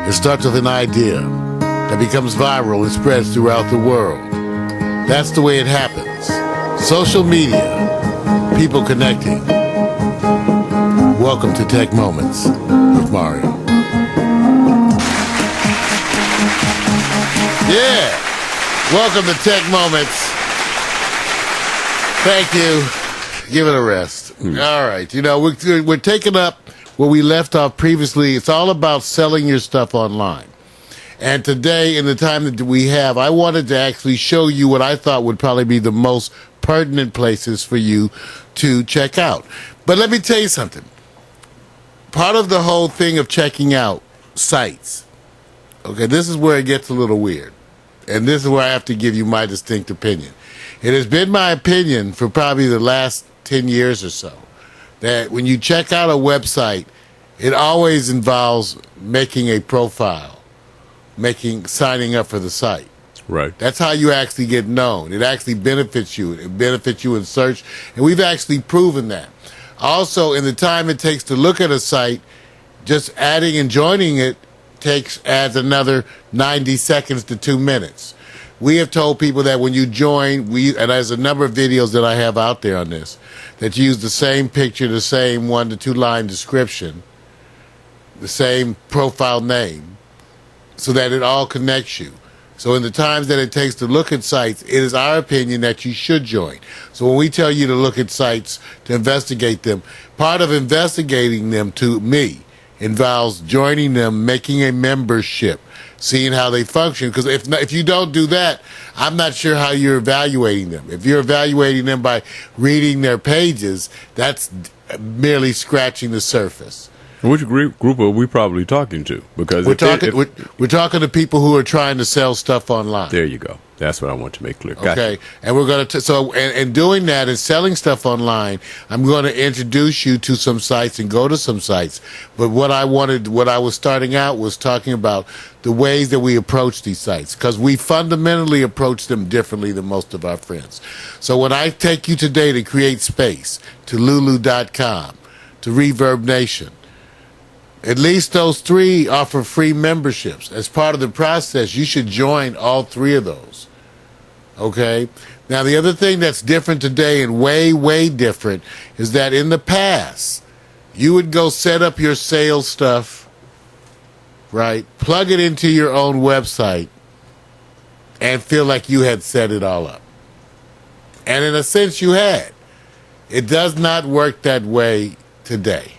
It starts with an idea that becomes viral and spreads throughout the world. That's the way it happens. Social media, people connecting. Welcome to Tech Moments with Mario. Yeah, welcome to Tech Moments. Thank you. Give it a rest. All right, we're taking up where we left off previously. It's all about selling your stuff online. And today, in the time that we have, I wanted to actually show you what I thought would probably be the most pertinent places for you to check out. But let me tell you something. Part of the whole thing of checking out sites, okay, this is where it gets a little weird. And this is where I have to give you my distinct opinion. It has been my opinion for probably the last 10 years or so that when you check out a website, it always involves making a profile, signing up for the site. Right. That's how you actually get known. It actually benefits you. It benefits you in search, and we've actually proven that. Also, in the time it takes to look at a site, just adding and joining it adds another 90 seconds to 2 minutes. We have told people that when you join, and there's a number of videos that I have out there on this, that you use the same picture, the same 1 to 2 line description, the same profile name, so that it all connects you. So in the times that it takes to look at sites, it is our opinion that you should join. So when we tell you to look at sites, to investigate them, part of investigating them to me involves joining them, making a membership, seeing how they function. Because if you don't do that, I'm not sure how you're evaluating them. If you're evaluating them by reading their pages, that's merely scratching the surface. Which group are we probably talking to? Because we're talking to people who are trying to sell stuff online. There you go. That's what I want to make clear. Gotcha. Okay, and we're going to and doing that and selling stuff online. I'm going to introduce you to some sites and go to some sites. But what I was starting out was talking about the ways that we approach these sites, because we fundamentally approach them differently than most of our friends. So when I take you today to Create Space, to Lulu.com, to Reverb Nation, at least those 3 offer free memberships. As part of the process, you should join all 3 of those. Okay? Now, the other thing that's different today, and way, way different, is that in the past, you would go set up your sales stuff, right? Plug it into your own website and feel like you had set it all up. And in a sense, you had. It does not work that way today.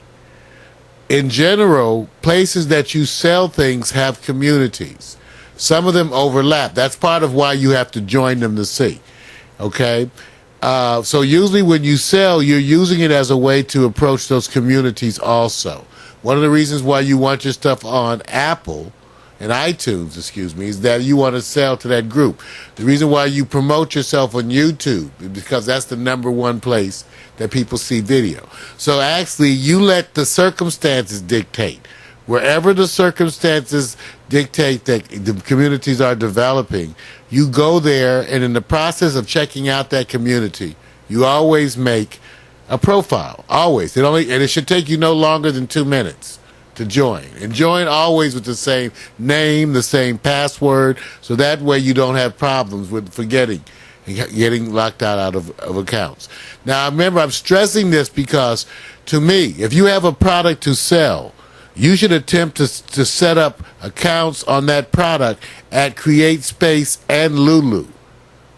In general, places that you sell things have communities. Some of them overlap. That's part of why you have to join them to see. Okay? So usually when you sell, you're using it as a way to approach those communities also. One of the reasons why you want your stuff on Apple and iTunes, is that you want to sell to that group. The reason why you promote yourself on YouTube is because that's the #1 place that people see video. So actually, you let the circumstances dictate. Wherever the circumstances dictate that the communities are developing, you go there, and in the process of checking out that community, you always make a profile. Always. And it should take you no longer than 2 minutes to join. And join always with the same name, the same password, so that way you don't have problems with forgetting and getting locked out of accounts. Now, remember, I'm stressing this because, to me, if you have a product to sell, you should attempt to set up accounts on that product at Create Space and Lulu,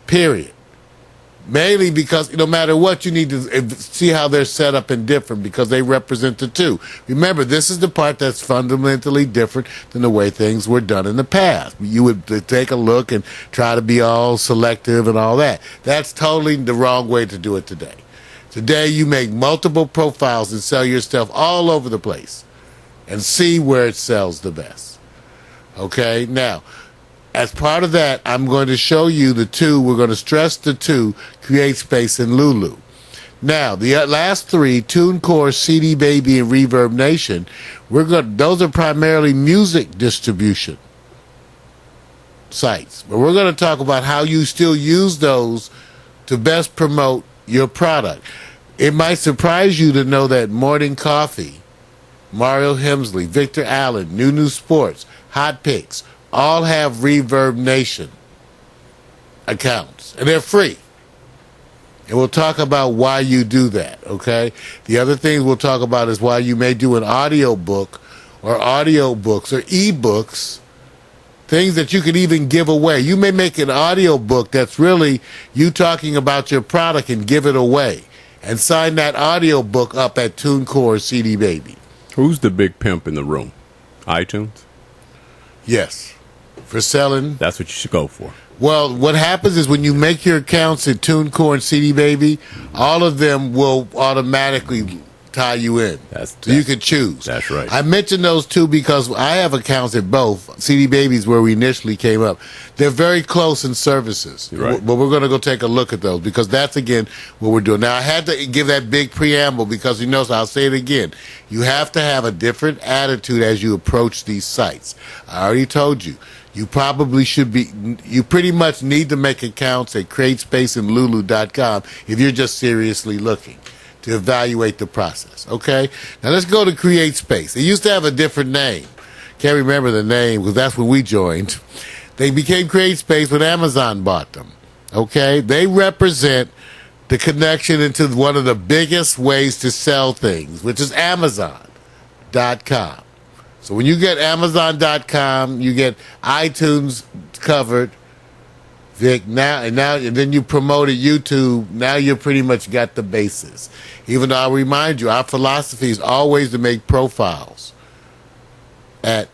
period. Mainly because no matter what, you need to see how they're set up and different, because they represent the 2. Remember, this is the part that's fundamentally different than the way things were done in the past. You would take a look and try to be all selective and all that. That's totally the wrong way to do it today. Today, you make multiple profiles and sell your stuff all over the place and see where it sells the best. Okay? Now, as part of that, I'm going to show you the 2. We're going to stress the 2, Create Space and Lulu. Now, the last 3, TuneCore, CD Baby, and Reverb Nation, those are primarily music distribution sites. But we're going to talk about how you still use those to best promote your product. It might surprise you to know that Morning Coffee, Mario Hemsley, Victor Allen, Nunu Sports, Hot Picks, all have Reverb Nation accounts, and they're free. And we'll talk about why you do that, okay? The other things we'll talk about is why you may do an audio book or audiobooks or ebooks, things that you could even give away. You may make an audio book that's really you talking about your product and give it away. And sign that audio book up at TuneCore CD Baby. Who's the big pimp in the room? iTunes? Yes. For selling. That's what you should go for. Well, what happens is when you make your accounts at TuneCore and CD Baby, all of them will automatically tie you in. So you can choose. That's right. I mentioned those two because I have accounts at both. CD Baby's where we initially came up. They're very close in services. Right. But we're going to go take a look at those because that's, again, what we're doing. Now, I had to give that big preamble because, so I'll say it again. You have to have a different attitude as you approach these sites. I already told you. You probably should be, you pretty much need to make accounts at CreateSpace and Lulu.com if you're just seriously looking to evaluate the process, okay? Now let's go to CreateSpace. It used to have a different name. Can't remember the name because that's when we joined. They became CreateSpace when Amazon bought them, okay? They represent the connection into one of the biggest ways to sell things, which is Amazon.com. So when you get Amazon.com, you get iTunes covered, Vic. And then you promoted YouTube. Now you pretty much got the basis. Even though I'll remind you, our philosophy is always to make profiles at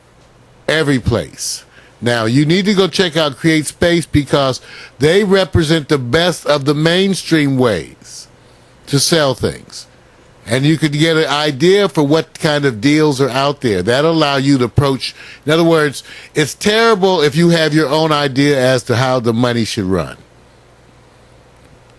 every place. Now you need to go check out CreateSpace because they represent the best of the mainstream ways to sell things. And you could get an idea for what kind of deals are out there. That'll allow you to approach. In other words, it's terrible if you have your own idea as to how the money should run.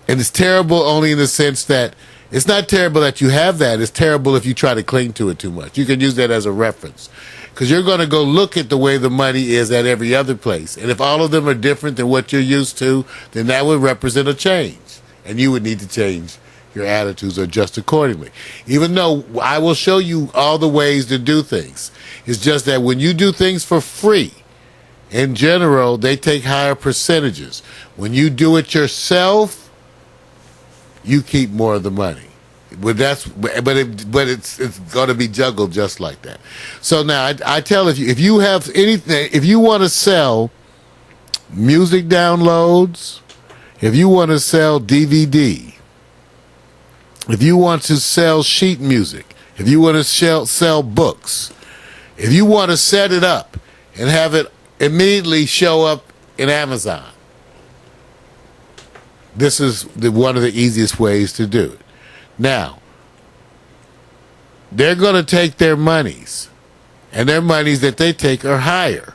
And it's terrible only in the sense that it's not terrible that you have that. It's terrible if you try to cling to it too much. You can use that as a reference. Because you're going to go look at the way the money is at every other place. And if all of them are different than what you're used to, then that would represent a change. And you would need to change your attitudes or adjust accordingly. Even though I will show you all the ways to do things. It's just that when you do things for free, in general, they take higher percentages. When you do it yourself, you keep more of the money. But it's going to be juggled just like that. So now I tell if you have anything, if you want to sell music downloads, if you want to sell DVD, if you want to sell sheet music, if you want to sell books, if you want to set it up and have it immediately show up in Amazon, this is one of the easiest ways to do it. Now, they're going to take their monies, and their monies that they take are higher.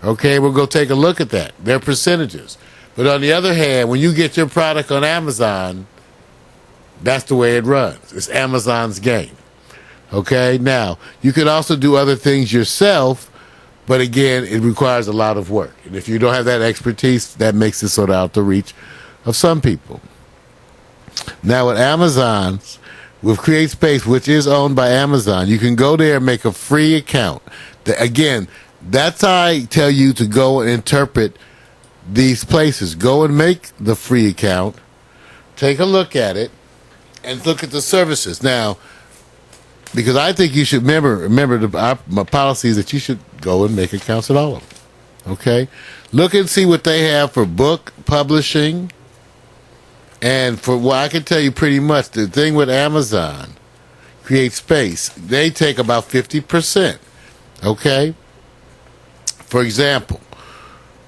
Okay, we'll go take a look at that, their percentages. But on the other hand, when you get your product on Amazon, that's the way it runs. It's Amazon's game. Okay? Now, you can also do other things yourself, but again, it requires a lot of work. And if you don't have that expertise, that makes it sort of out the reach of some people. Now, with Amazon's, with CreateSpace, which is owned by Amazon, you can go there and make a free account. Again, that's how I tell you to go and interpret these places. Go and make the free account, take a look at it, and look at the services. Now, because I think you should remember my policy is that you should go and make accounts at all of them. Okay? Look and see what they have for book publishing. And for what I can tell you pretty much, the thing with Amazon, CreateSpace, they take about 50%. Okay? For example,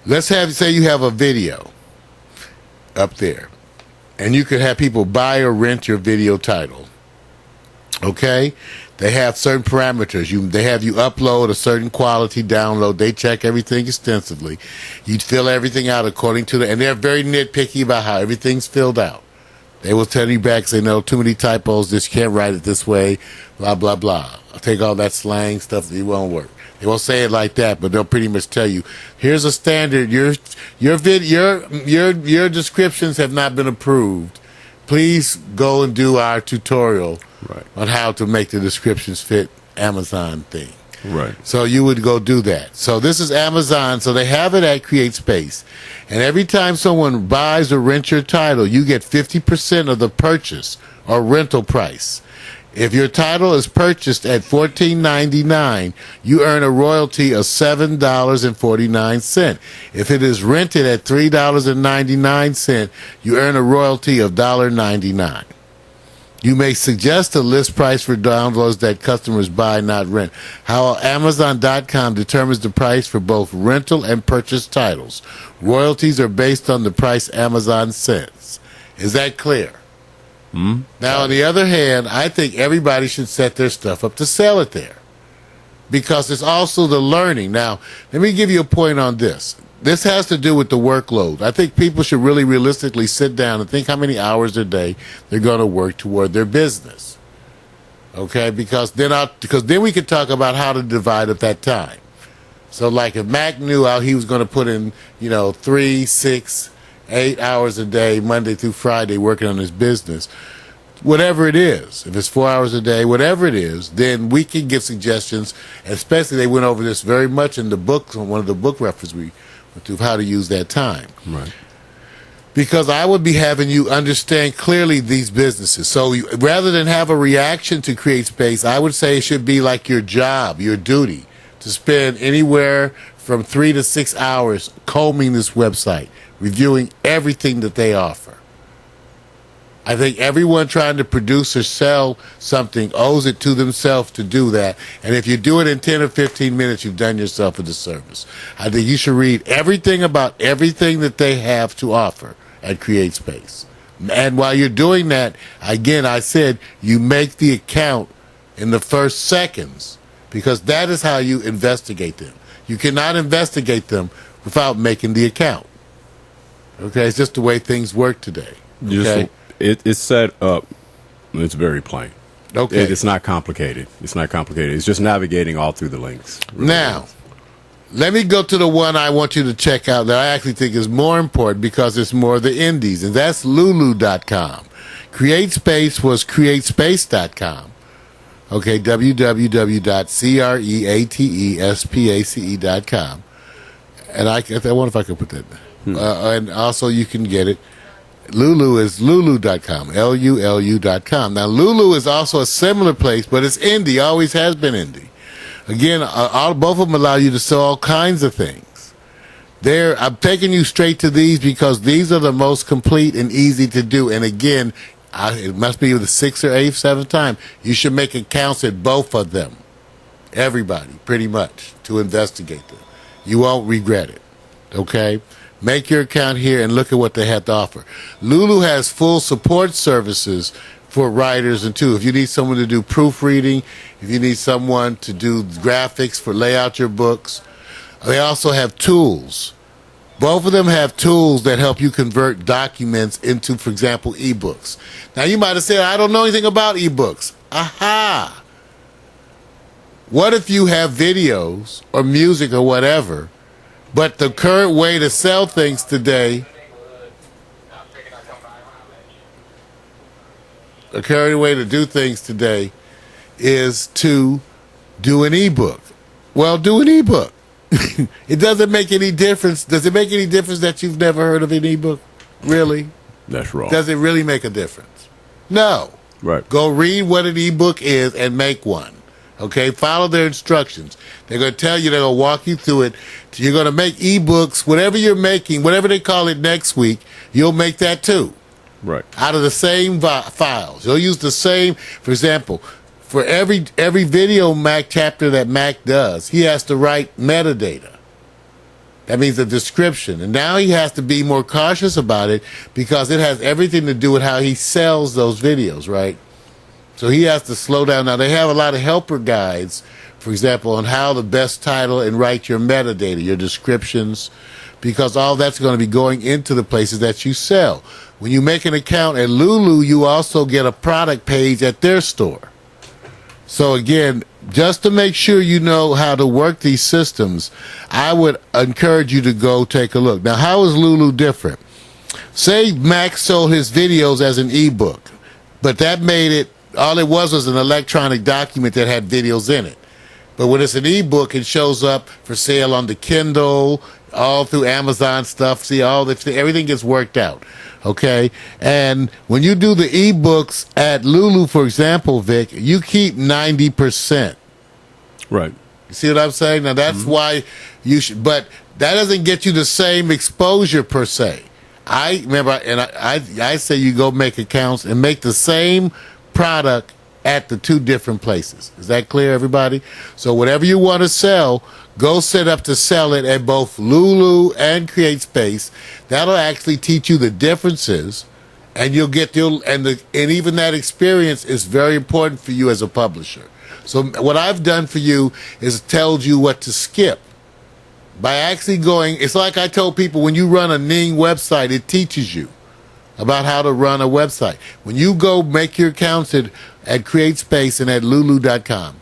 let's say you have a video up there. And you could have people buy or rent your video title. Okay? They have certain parameters. They have you upload a certain quality download. They check everything extensively. You fill everything out according to and they're very nitpicky about how everything's filled out. They will tell you back, say, no, too many typos, this can't write it this way, blah, blah, blah. I'll take all that slang stuff, it won't work. They won't say it like that, but they'll pretty much tell you, here's a standard, your descriptions have not been approved. Please go and do our tutorial on how to make the descriptions fit Amazon thing. Right. So you would go do that. So this is Amazon. So they have it at CreateSpace. And every time someone buys or rents your title, you get 50% of the purchase or rental price. If your title is purchased at $14.99, you earn a royalty of $7.49. If it is rented at $3.99, you earn a royalty of $1.99. You may suggest a list price for downloads that customers buy, not rent. How Amazon.com determines the price for both rental and purchase titles. Royalties are based on the price Amazon sets. Is that clear? Now, on the other hand, I think everybody should set their stuff up to sell it there because it's also the learning. Now, let me give you a point on this. This has to do with the workload. I think people should really realistically sit down and think how many hours a day they're going to work toward their business. Okay? Because then we could talk about how to divide up that time. So, like if Mac knew how he was going to put in, 3, 6, 8 hours a day, Monday through Friday, working on his business, whatever it is, if it's 4 hours a day, whatever it is, then we can get suggestions. Especially, they went over this very much in the book, one of the book references we went through, how to use that time. Right. Because I would be having you understand clearly these businesses. So rather than have a reaction to CreateSpace, I would say it should be like your job, your duty, to spend anywhere from 3 to 6 hours combing this website, reviewing everything that they offer. I think everyone trying to produce or sell something owes it to themselves to do that. And if you do it in 10 or 15 minutes, you've done yourself a disservice. I think you should read everything about everything that they have to offer at CreateSpace. And while you're doing that, again, I said you make the account in the first seconds because that is how you investigate them. You cannot investigate them without making the account. Okay, it's just the way things work today. Okay? It's set up. It's very plain. Okay. It's not complicated. It's not complicated. It's just navigating all through the links. Really. Now, let me go to the one I want you to check out that I actually think is more important because it's more the indies, and that's Lulu.com. CreateSpace was CreateSpace.com. Okay, www.createspace.com. And I wonder if I could put that there. And also you can get it. Lulu is Lulu.com, Lulu.com. Now, Lulu is also a similar place, but it's indie, always has been indie. Again, both of them allow you to sell all kinds of things. I'm taking you straight to these because these are the most complete and easy to do. And again, it must be the 6th or 8th, 7th time. You should make accounts at both of them. Everybody, pretty much, to investigate them. You won't regret it. Okay? Make your account here and look at what they have to offer. Lulu has full support services for writers and too. If you need someone to do proofreading, if you need someone to do graphics for lay out your books, they also have tools. Both of them have tools that help you convert documents into, for example, ebooks. Now you might have said, I don't know anything about ebooks. Aha! What if you have videos or music or whatever, but the current way to sell things today, the current way to do things today is to do an ebook. Well, do an ebook. It doesn't make any difference. Does it make any difference that you've never heard of an ebook? Really? That's wrong. Does it really make a difference? No. Right. Go read what an ebook is and make one. Okay, follow their instructions. They're going to tell you, they're going to walk you through it. You're going to make ebooks, whatever you're making, whatever they call it next week, you'll make that too. Right. Out of the same files. You'll use the same, for example, for every video Mac chapter that Mac does, he has to write metadata. That means a description. And now he has to be more cautious about it because it has everything to do with how he sells those videos, right? So he has to slow down. Now, they have a lot of helper guides, for example, on how to best title and write your metadata, your descriptions, because all that's going to be going into the places that you sell. When you make an account at Lulu, you also get a product page at their store. So, again, just to make sure you know how to work these systems, I would encourage you to go take a look. Now, how is Lulu different? Say Mac sold his videos as an ebook, but that made it, all it was an electronic document that had videos in it. But when it's an ebook, it shows up for sale on the Kindle, all through Amazon stuff. See, everything gets worked out. Okay? And when you do the ebooks at Lulu, for example, Vic, you keep 90%. Right. You see what I'm saying? Now, that's why you should, but that doesn't get you the same exposure per se. I remember, and I say you go make accounts and make the same product at the two different places. Is that clear, everybody? So whatever you want to sell, go set up to sell it at both Lulu and CreateSpace. That'll actually teach you the differences, and you'll get and even that experience is very important for you as a publisher. So what I've done for you is told you what to skip. By actually going, it's like I told people, when you run a Ning website, it teaches you about how to run a website. When you go make your accounts at CreateSpace and at Lulu.com,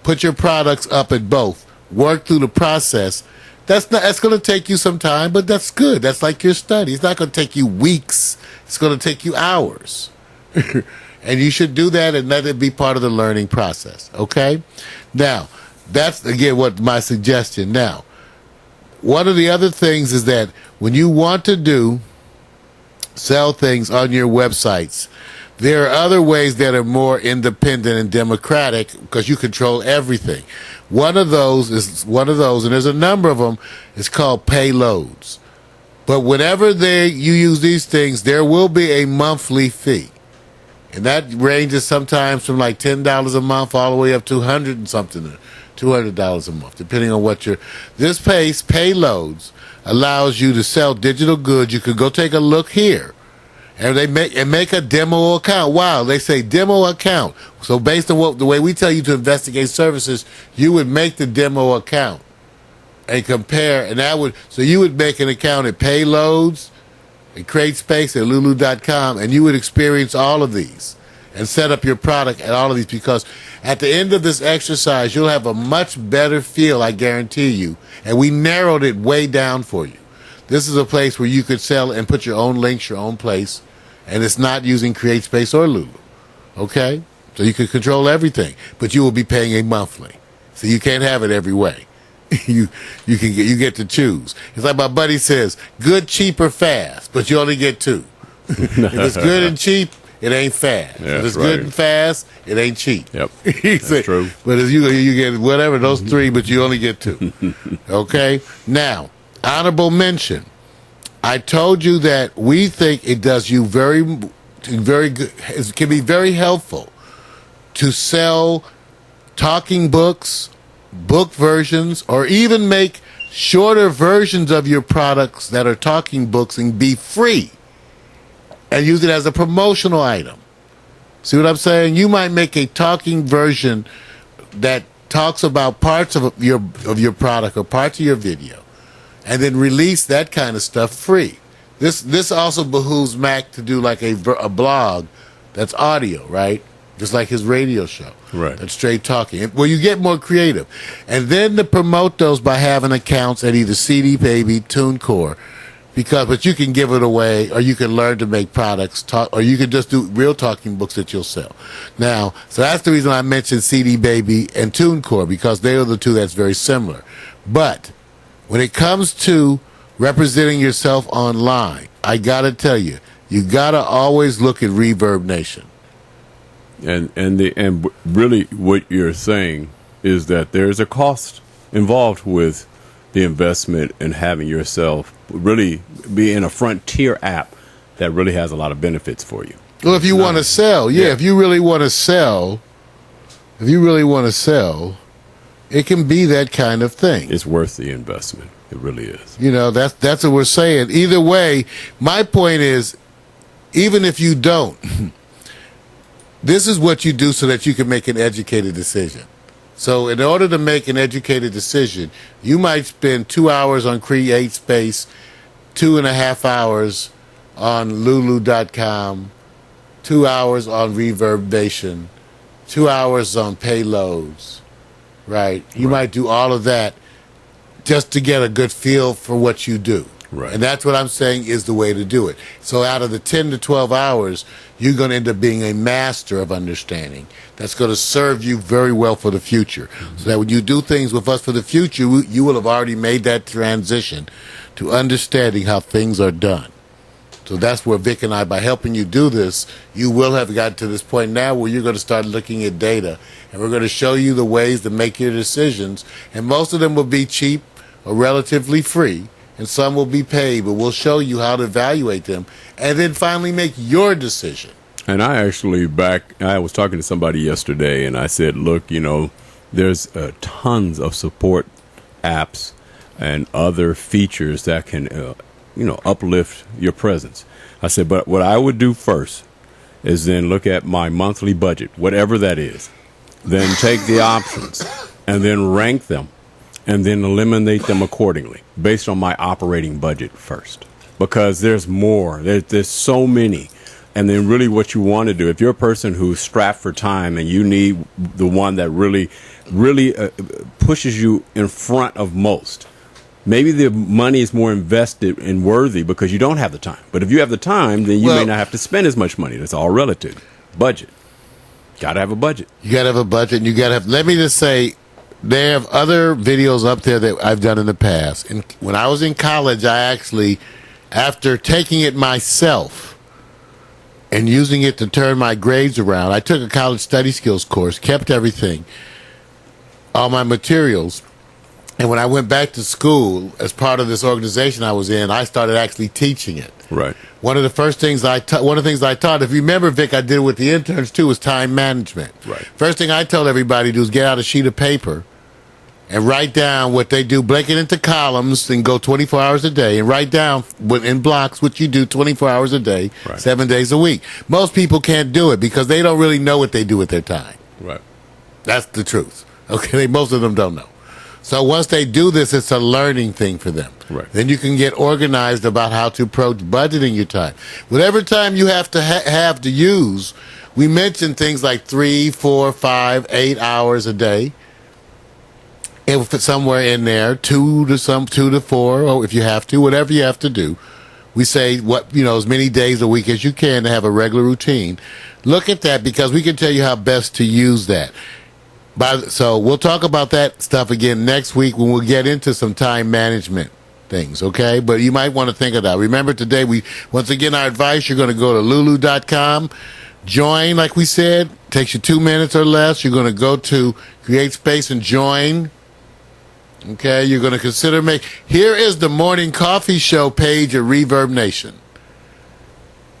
put your products up at both, work through the process. That's going to take you some time, but that's good. That's like your study. It's not going to take you weeks. It's going to take you hours. And you should do that and let it be part of the learning process. Okay? Now, that's, again, what my suggestion. Now, one of the other things is that when you want to sell things on your websites, there are other ways that are more independent and democratic because you control everything. One of those, and there's a number of them, is called payloads. But whenever you use these things, there will be a monthly fee. And that ranges sometimes from like $10 a month all the way up to $100 and something, $200 a month, depending on what this payloads allows you to sell digital goods. You could go take a look here. And they make a demo account. Wow, they say demo account. So based on the way we tell you to investigate services, you would make the demo account and compare, and so you would make an account at Payloads, at CreateSpace, at Lulu.com, and you would experience all of these and set up your product at all of these, because at the end of this exercise, you'll have a much better feel, I guarantee you, and we narrowed it way down for you. This is a place where you could sell and put your own links, your own place, and it's not using CreateSpace or Lulu. Okay? So you can control everything, but you will be paying a monthly. So you can't have it every way. you get to choose. It's like my buddy says, good, cheap, or fast, but you only get two. If it's good and cheap, it ain't fast. Yeah, if it's right. good and fast, it ain't cheap. Yep. That's That's true. But if you get whatever, those three, but you only get two. Okay? Now, honorable mention. I told you that we think it does you very good. It can be very helpful to sell talking books, book versions, or even make shorter versions of your products that are talking books and be free and use it as a promotional item. See what I'm saying? You might make a talking version that talks about parts of your product or parts of your video, and then release that kind of stuff free. This also behooves Mac to do like a blog that's audio, right? Just like his radio show. Right. That's straight talking. Where you get more creative. And then to promote those by having accounts at either CD Baby, TuneCore, but you can give it away, or you can learn to make products, or you can just do real talking books that you'll sell. Now, so that's the reason I mentioned CD Baby and TuneCore, because they are the two that's very similar. But when it comes to representing yourself online, I gotta tell you, you gotta always look at Reverb Nation. And really what you're saying is that there's a cost involved with the investment in having yourself really be in a frontier app that really has a lot of benefits for you. Well, if you want to sell, if you really want to sell, it can be that kind of thing. It's worth the investment. It really is. You know, that's what we're saying. Either way, my point is, even if you don't, this is what you do so that you can make an educated decision. So in order to make an educated decision, you might spend 2 hours on CreateSpace, 2.5 hours on Lulu.com, 2 hours on Reverb Nation, 2 hours on Payloads, right? You might do all of that just to get a good feel for what you do. Right. And that's what I'm saying is the way to do it. So out of the 10 to 12 hours, you're going to end up being a master of understanding. That's going to serve you very well for the future. So that when you do things with us for the future, you will have already made that transition to understanding how things are done. So that's where Vic and I, by helping you do this, you will have gotten to this point now where you're going to start looking at data. And we're going to show you the ways to make your decisions. And most of them will be cheap or relatively free. And some will be paid, but we'll show you how to evaluate them and then finally make your decision. And I was talking to somebody yesterday, and I said, look, there's tons of support apps and other features that can, uplift your presence. I said, but what I would do first is then look at my monthly budget, whatever that is, then take the options and then rank them and then eliminate them accordingly based on my operating budget first. Because there's more. There's so many. And then really what you want to do, if you're a person who's strapped for time and you need the one that really pushes you in front of most, maybe the money is more invested and worthy because you don't have the time. But if you have the time, then you may not have to spend as much money. That's all relative. Budget. Got to have a budget. You got to have a budget, and you got to have, let me just say, they have other videos up there that I've done in the past. And when I was in college, I actually, after taking it myself and using it to turn my grades around, I took a college study skills course, kept everything, all my materials. And when I went back to school, as part of this organization I was in, I started actually teaching it. Right. One of the things I taught, if you remember, Vic, I did it with the interns too, was time management. Right. First thing I told everybody to do is get out a sheet of paper and write down what they do, break it into columns and go 24 hours a day and write down in blocks what you do 24 hours a day, right. 7 days a week. Most people can't do it because they don't really know what they do with their time. Right. That's the truth. Okay, most of them don't know. So once they do this, it's a learning thing for them. Right. Then you can get organized about how to approach budgeting your time. Whatever time you have to have to use, we mentioned things like 3, 4, 5, 8 hours a day. If it's somewhere in there, 2 to 4, or if you have to, whatever you have to do. We say as many days a week as you can to have a regular routine. Look at that because we can tell you how best to use that. So we'll talk about that stuff again next week when we'll get into some time management things, okay? But you might want to think of that. Remember today, once again, our advice, you're going to go to lulu.com, join, like we said, takes you 2 minutes or less. You're going to go to create space and join. Okay, you're going to consider here is the Morning Coffee Show page at Reverb Nation.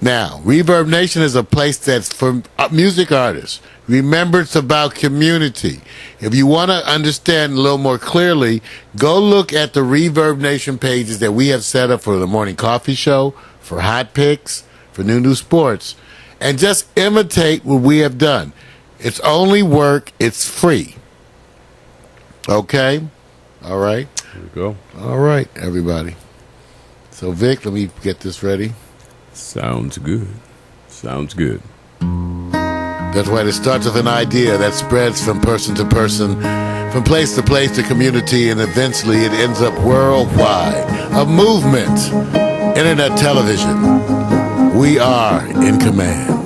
Now, Reverb Nation is a place that's for music artists. Remember, it's about community. If you want to understand a little more clearly, go look at the Reverb Nation pages that we have set up for the Morning Coffee Show, for Hot Picks, for New Sports, and just imitate what we have done. It's only work. It's free. Okay? All right? There we go. All right, everybody. So, Vic, let me get this ready. Sounds good. Sounds good. That's why it starts with an idea that spreads from person to person, from place to place to community, and eventually it ends up worldwide. A movement. Internet television. We are in command.